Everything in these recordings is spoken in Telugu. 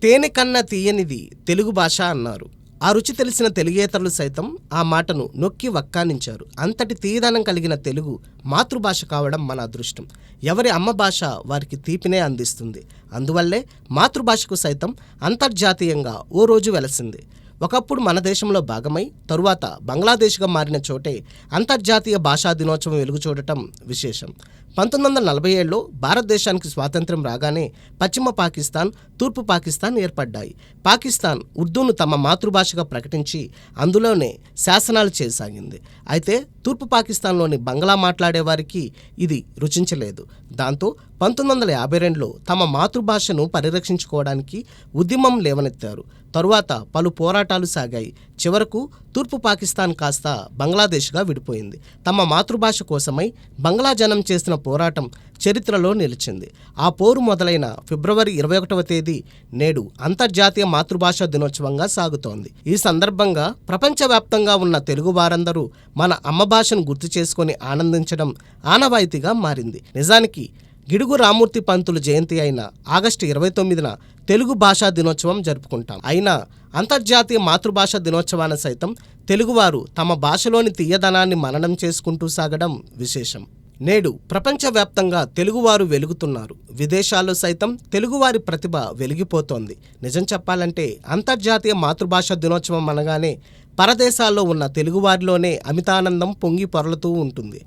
తేనె కన్నా తీయనిది తెలుగు భాష అన్నారు. ఆ రుచి తెలిసిన తెలుగేతరులు సైతం ఆ మాటను నొక్కి వక్కానించారు. అంతటి తీయదనం కలిగిన తెలుగు మాతృభాష కావడం మన అదృష్టం. ఎవరి అమ్మ భాష వారికి తీపినే అందిస్తుంది. అందువల్లే మాతృభాషకు సైతం అంతర్జాతీయంగా ఓ రోజు వెలసింది. ఒకప్పుడు మన దేశంలో భాగమై తరువాత బంగ్లాదేశ్గా మారిన చోటే అంతర్జాతీయ భాషా దినోత్సవం వెలుగు చూడటం విశేషం. 1947లో భారతదేశానికి స్వాతంత్ర్యం రాగానే పశ్చిమ పాకిస్తాన్, తూర్పు పాకిస్తాన్ ఏర్పడ్డాయి. పాకిస్తాన్ ఉర్దూను తమ మాతృభాషగా ప్రకటించి అందులోనే శాసనాలు చేయసాగింది. అయితే తూర్పు పాకిస్తాన్లోని బంగ్లా మాట్లాడే వారికి ఇది రుచించలేదు. దాంతో 1952లో తమ మాతృభాషను పరిరక్షించుకోవడానికి ఉద్యమం లేవనెత్తారు. తరువాత పలు పోరాటాలు సాగాయి. చివరకు తూర్పు పాకిస్తాన్ కాస్త బంగ్లాదేశ్గా విడిపోయింది. తమ మాతృభాష కోసమై బంగ్లా జనం చేసిన పోరాటం చరిత్రలో నిలిచింది. ఆ పోరు మొదలైన ఫిబ్రవరి 21వ తేదీ నేడు అంతర్జాతీయ మాతృభాషా దినోత్సవంగా సాగుతోంది. ఈ సందర్భంగా ప్రపంచవ్యాప్తంగా ఉన్న తెలుగు వారందరూ మన అమ్మ భాషను గుర్తు చేసుకొని ఆనందించడం ఆనవాయితీగా మారింది. నిజానికి గిడుగు రామూర్తి పంతులు జయంతి అయిన ఆగస్టు 29న తెలుగు భాషా దినోత్సవం జరుపుకుంటాం. అయినా అంతర్జాతీయ మాతృభాషా దినోత్సవాన సైతం తెలుగువారు తమ భాషలోని తీయదనాన్ని మననం చేసుకుంటూ సాగడం విశేషం. నేడు ప్రపంచవ్యాప్తంగా తెలుగువారు వెలుగుతున్నారు. విదేశాల్లో సైతం తెలుగువారి ప్రతిభ వెలిగిపోతోంది. నిజం చెప్పాలంటే అంతర్జాతీయ మాతృభాషా దినోత్సవం అనగానే పరదేశాల్లో ఉన్న తెలుగువారిలోనే అమితానందం పొంగి పొరలుతూ ఉంటుంది.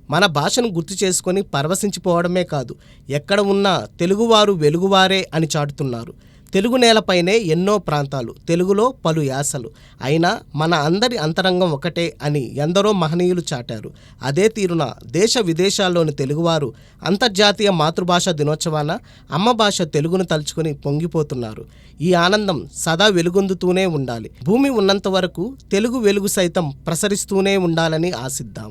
మన భాషను గుర్తు చేసుకొని పరవశించిపోవడమే కాదు, ఎక్కడ ఉన్నా తెలుగువారు వెలుగువారే అని చాటుతున్నారు. తెలుగు నేలపైనే ఎన్నో ప్రాంతాలు, తెలుగులో పలు యాసలు, అయినా మన అందరి అంతరంగం ఒకటే అని ఎందరో మహనీయులు చాటారు. అదే తీరున దేశ విదేశాల్లోని తెలుగువారు అంతర్జాతీయ మాతృభాషా దినోత్సవాన అమ్మ భాష తెలుగును తలుచుకుని పొంగిపోతున్నారు. ఈ ఆనందం సదా వెలుగొందుతూనే ఉండాలి. భూమి ఉన్నంత వరకు తెలుగు వెలుగు సైతం ప్రసరిస్తూనే ఉండాలని ఆశిద్దాం.